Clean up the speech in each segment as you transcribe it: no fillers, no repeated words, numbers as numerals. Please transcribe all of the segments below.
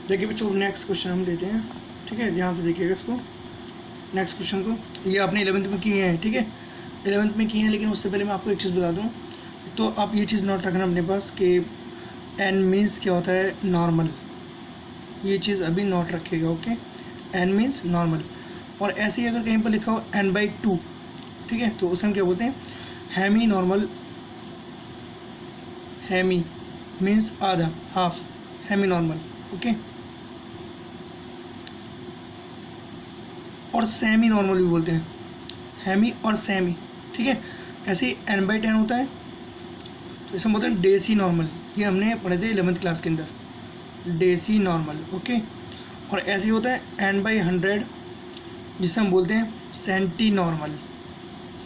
देखिए बच्चों, next question हम लेते हैं। ठीक है, ध्यान से देखिएगा इसको, नेक्स्ट क्वेश्चन को। ये आपने 11th में किए हैं, ठीक है, 11th में किए हैं, लेकिन उससे पहले मैं आपको एक चीज़ बता दूं। तो आप ये चीज़ नोट रखना अपने पास कि एन मीन्स क्या होता है, नॉर्मल। ये चीज़ अभी नोट रखिएगा, ओके। N means normal. और ऐसे ही अगर कहीं पर लिखा हो n/2, ठीक है, तो उसे हम क्या बोलते हैं, हेमी नॉर्मल। हेमी मीन्स आधा, हाफ, हेमी नॉर्मल, ओके। और सेमी नॉर्मल भी बोलते हैं, हेमी और सेमी, ठीक है। ऐसे ही n/10 होता है, तो इसे हम बोलते हैं डेसी नॉर्मल। ये हमने पढ़े थे 11th क्लास के अंदर, डेसी नॉर्मल, ओके। और ऐसे ही होता है n/100, जिसे हम बोलते हैं सेंटी नॉर्मल,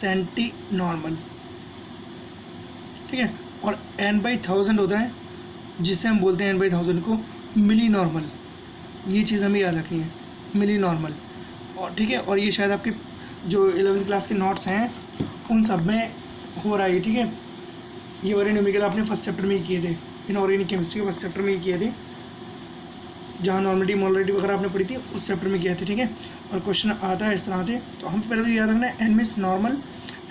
सेंटी नॉर्मल, ठीक है। और n/1000 होता है, जिसे हम बोलते हैं n/1000 को मिली नॉर्मल। ये चीज़ हमें याद रखनी है, मिली नॉर्मल। और ठीक है, और ये शायद आपके जो 11th क्लास के नोट्स हैं उन सब में हो रहा है, ठीक है। ये वाले न्यूमेरिकल आपने फर्स्ट चैप्टर में ही किए थे, इनऑर्गेनिक केमिस्ट्री के फर्स्ट चैप्टर में ही किए थे, जहाँ नॉर्मलिटी मोलरिटी वगैरह आपने पढ़ी थी उस चैप्टर में किए थे, ठीक है। और क्वेश्चन आता है इस तरह से, तो हम पहले तो याद रखना है N means normal,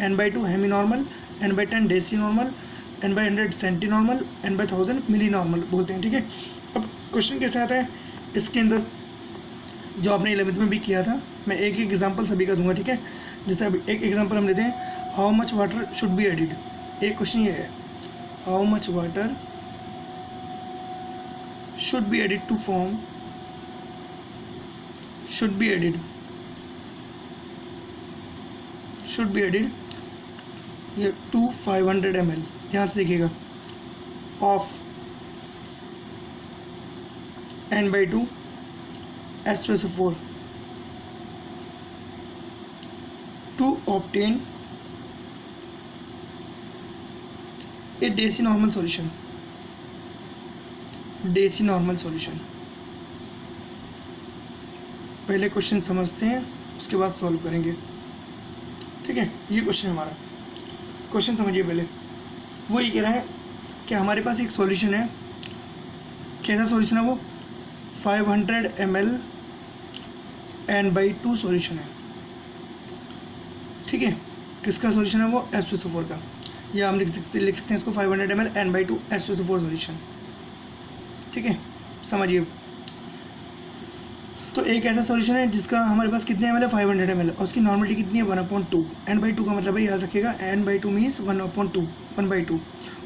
n/2 hemi normal, n/10 deci normal, n/100 centi normal, n/1000 milli normal बोलते हैं, ठीक है। अब क्वेश्चन कैसे आता है इसके अंदर, जो आपने 11th में भी किया था, मैं एक एक एग्जांपल सभी का दूंगा, ठीक है। जैसे अब एक एग्जांपल हम लेते हैं, how much water should be added. एक क्वेश्चन ये है, how much water should be added to form, should be added ये टू 500 ml, ध्यान से देखिएगा, of n/2 H2SO4 to obtain a deci normal solution, deci normal solution. पहले question समझते हैं, उसके बाद सॉल्व करेंगे, ठीक है। ये क्वेश्चन हमारा, क्वेश्चन समझिए पहले। वो ये कह रहा है कि हमारे पास एक सॉल्यूशन है, कैसा सॉल्यूशन है वो, 500 ml n/2 सॉल्यूशन है, ठीक है। किसका सॉल्यूशन है वो, H2SO4 का, या हम लिख सकते हैं इसको 500 ml n/2 H2SO4 सॉल्यूशन, ठीक है। समझिए, तो एक ऐसा सॉल्यूशन है जिसका हमारे पास कितने ml है, 500 ml, और उसकी नॉर्मलिटी कितनी है, 1/2। n/2 का मतलब है, याद रखिएगा, n/2 मीन्स 1/2,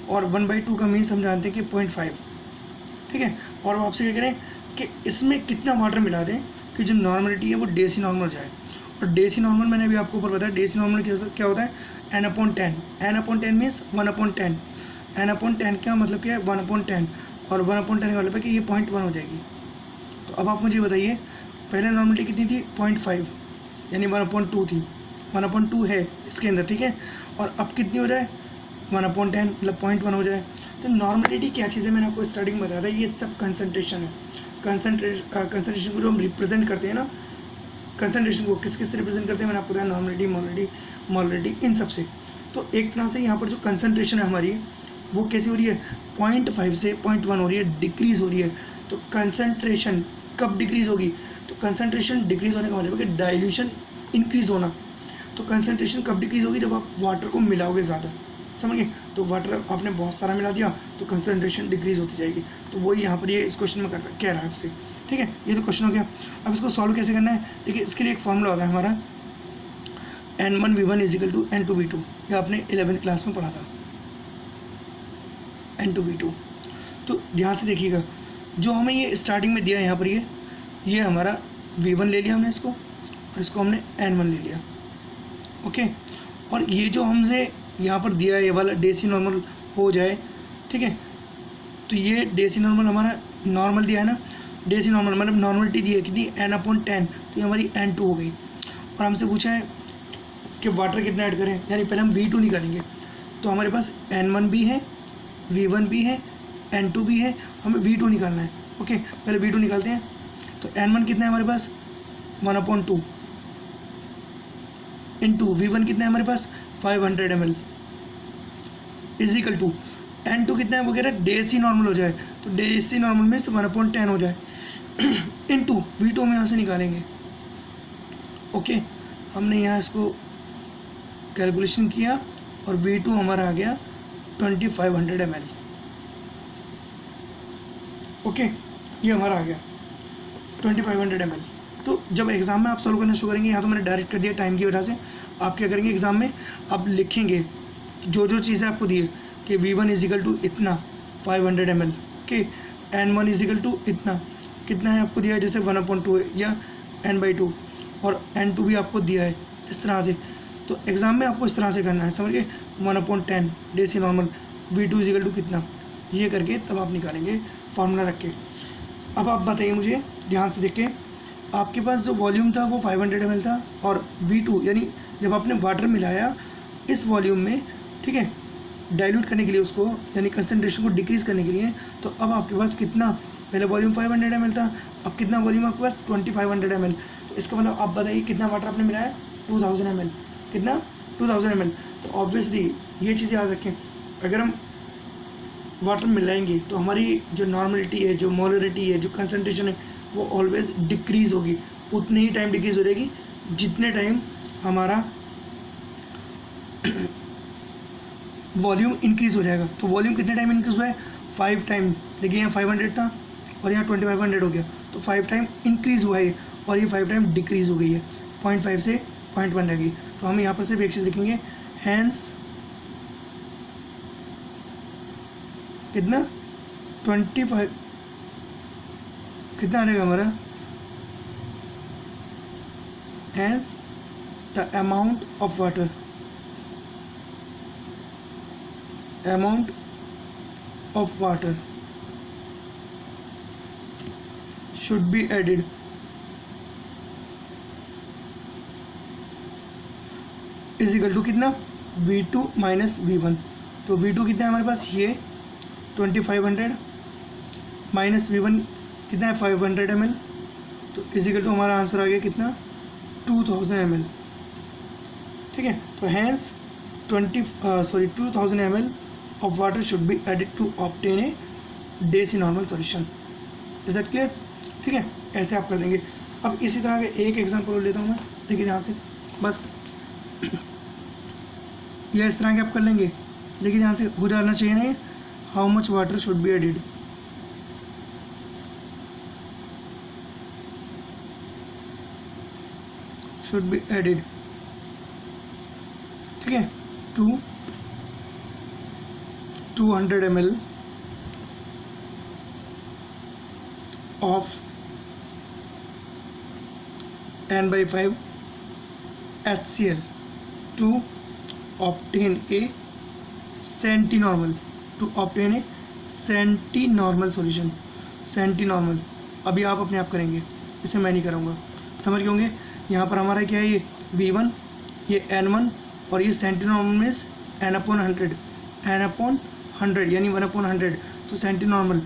और 1/2 का मीन्स हम जानते हैं कि 0.5, ठीक है। और वो आपसे क्या करें कि इसमें कितना वाटर मिला दें कि जो नॉर्मलिटी है वो डेसी नॉर्मल हो जाए। और डेसी नॉर्मल मैंने अभी आपको ऊपर बताया, डेसी नॉर्मल क्या होता है, n/10, n/10 मीन्स 1/10, n/10 क्या मतलब क्या है, 1/10, और 1/10 का मतलब है कि ये 0.1 हो जाएगी। तो अब आप मुझे बताइए, पहले नॉर्मलिटी कितनी थी, 0.5, यानी 1/2 थी, 1/2 है इसके अंदर, ठीक है। और अब कितनी हो जाए, 1/10, मतलब 0.1 हो जाए। तो नॉर्मलिटी क्या चीज़ है, मैंने आपको स्टार्टिंग में बताया था, ये सब कंसनट्रेशन है। कंसनट्रेशन को जो हम रिप्रेजेंट करते हैं ना, कंसनट्रेशन को किस किस से रिप्रेजेंट करते हैं, मैंने आपको बताया, नॉर्मलिटी, मोलरिटी, इन सब से। तो एक तरह से यहाँ पर जो कंसनट्रेशन है हमारी, वो कैसी हो रही है, 0.5 से 0.1 हो रही है, डिक्रीज हो रही है। तो कंसनट्रेशन कब डिक्रीज होगी, तो कंसनट्रेशन डिक्रीज होने का मतलब है कि डाइल्यूशन इंक्रीज होना। तो कंसनट्रेशन कब डिक्रीज होगी, जब आप वाटर को मिलाओगे ज़्यादा, समझ गए। तो वाटर आपने बहुत सारा मिला दिया तो कंसनट्रेशन डिक्रीज होती जाएगी। तो वही यहाँ पर ये इस क्वेश्चन में कह रहा है आपसे, ठीक है। ये तो क्वेश्चन हो गया। अब इसको सॉल्व कैसे करना है, देखिए इसके लिए एक फॉर्मूला होता है हमारा, n1v1 = n2v2, ये आपने 11th क्लास में पढ़ा था, n2v2। तो ध्यान से देखिएगा, जो हमें ये स्टार्टिंग में दिया है यहाँ पर, ये हमारा v1 ले लिया हमने इसको, और इसको हमने n1 ले लिया, ओके। और ये जो हमसे यहाँ पर दिया है, ये वाला डेसी नॉर्मल हो जाए, ठीक है। तो ये डेसी नॉर्मल हमारा नॉर्मल दिया है ना, डेसी नॉर्मल मतलब नॉर्मलिटी दी है कितनी, n/10, तो ये हमारी n2 हो गई। और हमसे पूछा है कि वाटर कितना ऐड करें, यानी पहले हम v2 निकालेंगे। तो हमारे पास n1 भी है, v1 भी है, n2 भी है, हमें v2 निकालना है, ओके। पहले v2 निकालते हैं। तो n1 कितना है हमारे पास, 1/2, इंटू v1 कितना है हमारे पास, 500 ml, = n2 कितना है वगैरह, डेसी नॉर्मल हो जाए, तो डेसी नॉर्मल में 1/10 हो जाए। इनटू V2 हम यहाँ से निकालेंगे। ओके, हमने यहाँ इसको कैलकुलेशन किया और V2 हमारा आ गया 2500 ml। ओके, ये हमारा आ गया 2500 ml। तो जब एग्ज़ाम में आप सॉल्व करना शुरू करेंगे, यहाँ तो मैंने डायरेक्ट कर दिया टाइम की वजह से, आप क्या करेंगे एग्ज़ाम में आप लिखेंगे जो जो चीज़ें आपको दी है कि V1 इजिकल टू इतना 500 ml, okay, N1 is equal to इतना, कितना है आपको दिया है, जैसे 1/2 है या N/2, और N2 भी आपको दिया है इस तरह से। तो एग्ज़ाम में आपको इस तरह से करना है, समझ गए, 1/10 deci normal, V2 is equal to कितना, ये करके तब आप निकालेंगे फार्मूला रख के। अब आप बताइए मुझे ध्यान से देख के, आपके पास जो वॉल्यूम था वो 500 ml था, और V2 यानी जब आपने वाटर मिलाया इस वॉल्यूम में, ठीक है, डाइल्यूट करने के लिए उसको, यानी कंसनट्रेशन को डिक्रीज़ करने के लिए, तो अब आपके पास कितना, पहले वॉल्यूम 500 ml था, अब कितना वॉल्यूम आपके पास 2500 ml। तो इसका मतलब आप बताइए कितना वाटर आपने मिलाया, 2000 ml, कितना 2000 ml। तो ऑब्वियसली ये चीज़ याद रखें, अगर हम वाटर मिलाएंगे तो हमारी जो नॉर्मलिटी है, जो मोलरिटी है, जो कंसनट्रेशन है, वो ऑलवेज डिक्रीज़ होगी, उतने ही टाइम डिक्रीज़ हो जाएगी जितने टाइम हमारा वॉल्यूम इंक्रीज़ हो जाएगा। तो वॉल्यूम कितने टाइम इंक्रीज़ हुआ है, 5 टाइम। देखिए यहाँ 500 था और यहाँ 2500 हो गया, तो 5 टाइम इंक्रीज़ हुआ है, और ये 5 टाइम डिक्रीज़ हो गई है, 0.5 से 0.1 रह गई। तो हम यहाँ पर सिर्फ एक चीज़ लिखेंगे, हैंस कितना 25, कितना आ रहेगा हमारा, hence the amount of water, amount of water should be added is equal to कितना, V2 माइनस V1। तो V2 कितना है हमारे पास, ये 2500 माइनस V1 कितना है 500 ml, तो इज इक्वल टू हमारा आंसर आ गया कितना, 2000 ml। ठीक है, तो hence 2000 ml of water should be added to obtain a Deci normal solution। Is that clear? ठीक है, ऐसे आप कर देंगे। अब इसी तरह के एक एग्जांपल लेता हूँ मैं, देखिए ध्यान से, बस या इस तरह के आप कर लेंगे, देखिए ध्यान से, हो जाना चाहिए ना, how much water should be added, should be added, ठीक है, to 200 ml of N/5 HCl to obtain a centinormal, solution। सेंटीनॉर्मल अभी आप अपने आप करेंगे, इसे मैं नहीं करूँगा, समझ गए होंगे। यहाँ पर हमारा क्या है, ये V1, ये N1, और ये सेंटीनॉर्मल मीन्स N/100, N/100 यानी 1/100। तो सेंटीनॉर्मल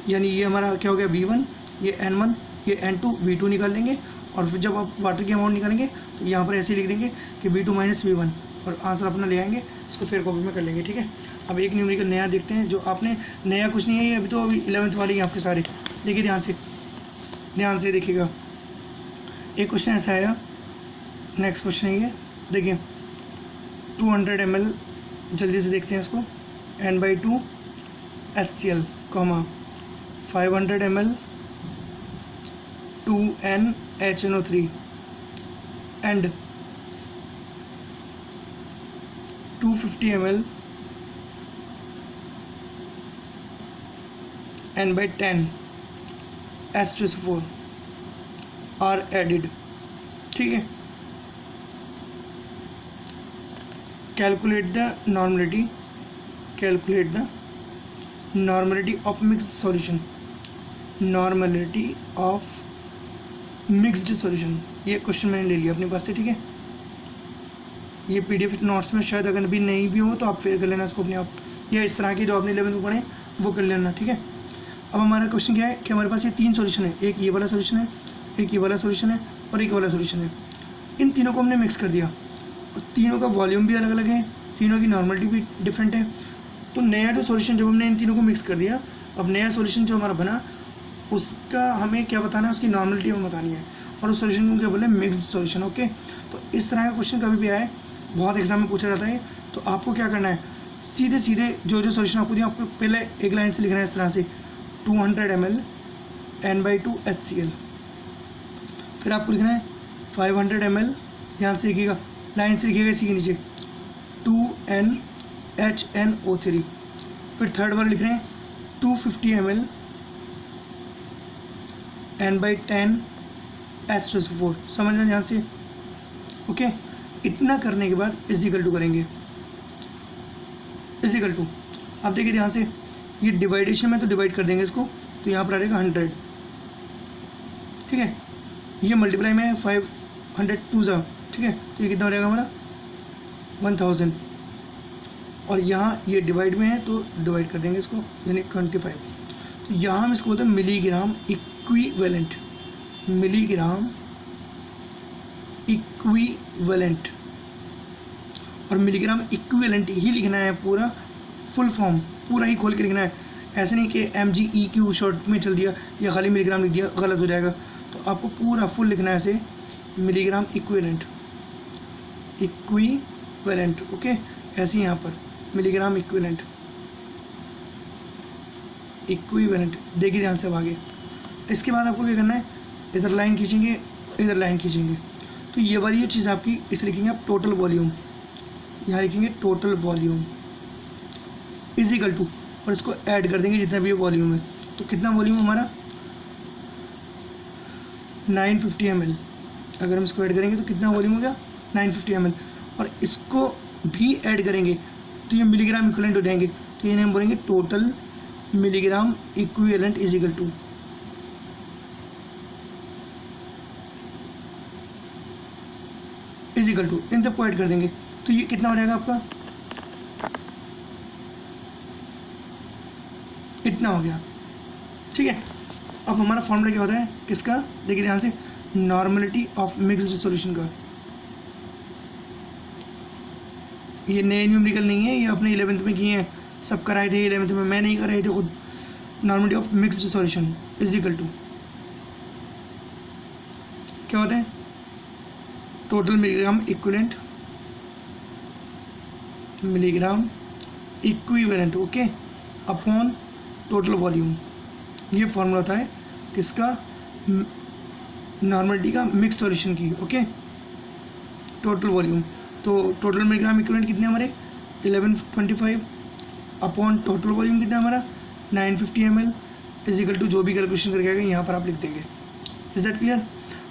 यानी ये हमारा क्या हो गया, V1, ये N1, ये N2, V2 निकाल लेंगे, और फिर जब आप वाटर की अमाउंट निकालेंगे तो यहाँ पर ऐसे लिख देंगे कि V2 माइनस V1, और आंसर अपना ले आएंगे, इसको फिर कॉपी में कर लेंगे। ठीक है, अब एक न्यूमेरिकल नया देखते हैं, जो आपने नया कुछ नहीं है, ये अभी 11th वाले हैं आपके सारे। देखिए ध्यान से देखिएगा, एक क्वेश्चन ऐसा आया, नेक्स्ट क्वेश्चन है ये, देखिए 200 ml, जल्दी से देखते हैं इसको, N/2 HCl, 500 ml 2NHNO3 and 250 ml N/10 H2SO4 are added। ठीक है, calculate the normality of mixed solution, ये क्वेश्चन मैंने ले लिया अपने पास से। ठीक है, ये PDF नोट्स में शायद अगर भी नहीं भी हो तो आप फेयर कर लेना इसको अपने आप, या इस तरह की जो आपने 11th में पढ़े वो कर लेना। ठीक है, अब हमारा क्वेश्चन क्या है कि हमारे पास ये 3 सॉल्यूशन है, एक ये वाला सॉल्यूशन है, एक ये वाला सॉल्यूशन है, और एक वाला सॉल्यूशन है। इन तीनों को हमने मिक्स कर दिया, और तीनों का वॉल्यूम भी अलग अलग है, तीनों की नॉर्मलिटी भी डिफरेंट है। तो नया जो सॉल्यूशन, जब हमने इन तीनों को मिक्स कर दिया, अब नया सॉल्यूशन जो हमारा बना उसका हमें क्या बताना है, उसकी नॉर्मलिटी हमें बतानी है, और उस सोल्यूशन को क्या बोले, मिक्स्ड सोल्यूशन। ओके, तो इस तरह का क्वेश्चन कभी भी आए, बहुत एग्जाम में पूछा जाता है। तो आपको क्या करना है, सीधे सीधे जो सोल्यूशन आपको दिया, आपको पहले एक लाइन से लिखना है इस तरह से 200 ml N/2 HCl, फिर आपको लिखना है 500 ml, ध्यान से लिखिएगा, लाइन से लिखिएगा इसी के नीचे 2NHNO3, फिर थर्ड वाला लिख रहे हैं 250 ml N/10 H2SO4, समझना ध्यान से। ओके, इतना करने के बाद इजिकल टू करेंगे, इजिकल टू, आप देखिए ध्यान से, ये डिवाइडेशन में तो डिवाइड कर देंगे इसको, तो यहाँ पर आ जाएगा 100, ठीक है, ये मल्टीप्लाई में है 500 2 जा, ठीक है, तो ये कितना हो जाएगा हमारा 1000, और यहाँ ये डिवाइड में है तो डिवाइड कर देंगे इसको, यानी 25। तो यहाँ हम इसको बोलते हैं मिलीग्राम इक्विवेलेंट, मिलीग्राम इक्विवेलेंट, और मिलीग्राम इक्विवेलेंट ही लिखना है, पूरा फुल फॉर्म पूरा ही खोल के लिखना है, ऐसे नहीं कि MGEQ शॉर्ट में चल दिया या खाली मिलीग्राम लिख दिया, गलत हो जाएगा। तो आपको पूरा फुल लिखना है ऐसे, मिलीग्राम इक्विवेलेंट, इक्विवेलेंट, ओके, ऐसे ही यहाँ पर मिलीग्राम इक्विवेलेंट, इक्विवेलेंट, देखिए ध्यान से अब आगे। इसके बाद आपको क्या करना है, इधर लाइन खींचेंगे, इधर लाइन खींचेंगे, तो ये वाली चीज़ आपकी, इसे लिखेंगे आप टोटल वॉल्यूम, यहाँ लिखेंगे टोटल वॉल्यूम इजिकल टू, और इसको ऐड कर देंगे जितना भी वॉल्यूम है। तो कितना वॉल्यूम हमारा 950 ml, अगर हम इसको ऐड करेंगे तो कितना वॉल्यूम हो गया 950 ml, और इसको भी ऐड करेंगे तो ये मिलीग्राम इक्विवेलेंट हो जाएंगे। तो ये हम बोलेंगे total milligram equivalent is equal to, is equal to, इन सबको ऐड कर देंगे, तो ये कितना हो जाएगा आपका, इतना हो गया, ठीक है। अब हमारा फॉर्मूला क्या होता है, किसका, देखिए ध्यान से, नॉर्मलिटी ऑफ मिक्स्ड सॉल्यूशन का। ये नए न्यूमेरिकल नहीं है, ये अपने 11th में किए हैं, सब कराए थे 11th में, मैं नहीं कराए थे खुद। Normality of mixed solution is equal to क्या होता है, total milligram equivalent, milligram equivalent, okay, upon total volume. ये फॉर्मूला होता है किसका, नॉर्मलिटी का मिक्स सॉल्यूशन की, ओके, टोटल वॉल्यूम। तो टोटल मिलीग्राम इक्विवेलेंट कितने हमारे 1125 अपॉन टोटल वॉल्यूम कितना हमारा 950 ml इज इक्वल टू, जो भी कैलकुलेशन करके आएगा यहाँ पर आप लिख देंगे। Is that clear.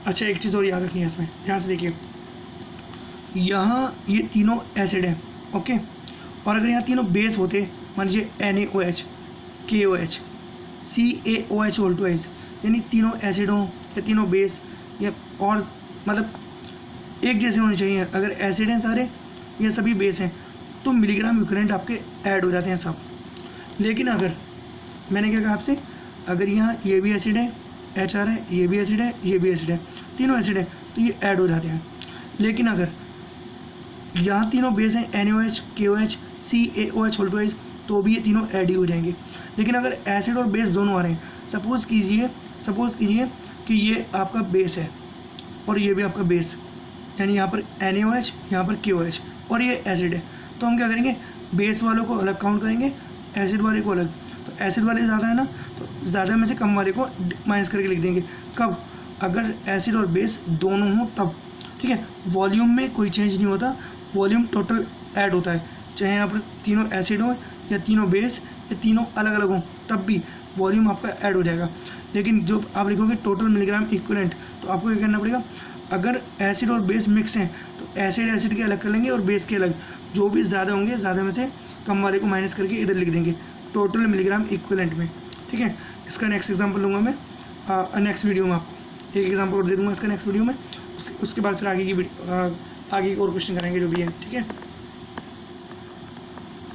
अच्छा, एक चीज़ और याद रखनी है इसमें, ध्यान से देखिए, यहाँ ये तीनों एसिड है, ओके, और अगर यहाँ तीनों बेस होते, मान लीजिए NaOH, KOH, CaOH whole twice, यानी तीनों एसिड हों या तीनों बेस या और मतलब एक जैसे होने चाहिए। अगर एसिड हैं सारे या सभी बेस हैं तो मिलीग्राम इक्विवेलेंट आपके ऐड हो जाते हैं सब। लेकिन अगर मैंने क्या कहा आपसे, अगर यहाँ ये भी एसिड है HR है, ये भी एसिड है, ये भी एसिड है, तीनों एसिड है तो ये ऐड हो जाते हैं। लेकिन अगर यहाँ तीनों बेस हैं NaOH, KOH, CaOH whole twice, तो भी ये तीनों ऐड ही हो जाएंगे। लेकिन अगर एसिड और बेस दोनों आ रहे हैं, सपोज़ कीजिए कि ये आपका बेस है और ये भी आपका बेस, यानी यहाँ पर NaOH, यहाँ पर KOH, और ये एसिड है, तो हम क्या करेंगे, बेस वालों को अलग काउंट करेंगे, एसिड वाले को अलग। तो एसिड वाले ज़्यादा है ना, तो ज़्यादा में से कम वाले को माइनस करके लिख देंगे। कब, अगर एसिड और बेस दोनों हों तब, ठीक है। वॉल्यूम में कोई चेंज नहीं होता, वॉल्यूम टोटल ऐड होता है, चाहे यहाँ पर तीनों एसिड हो या तीनों बेस या तीनों अलग अलग हों, तब भी वॉल्यूम आपका ऐड हो जाएगा। लेकिन जो आप लिखोगे टोटल मिलीग्राम इक्विवेलेंट, तो आपको क्या करना पड़ेगा, अगर एसिड और बेस मिक्स हैं तो एसिड के अलग कर लेंगे और बेस के अलग, जो भी ज़्यादा होंगे ज़्यादा में से कम वाले को माइनस करके इधर लिख देंगे टोटल मिलीग्राम इक्विवेलेंट में, ठीक है। इसका नेक्स्ट एग्जांपल लूँगा मैं नेक्स्ट वीडियो में, आपको एक एग्जांपल और दे दूँगा इसका नेक्स्ट वीडियो में। उसके बाद फिर आगे की और क्वेश्चन करेंगे जो भी है, ठीक है।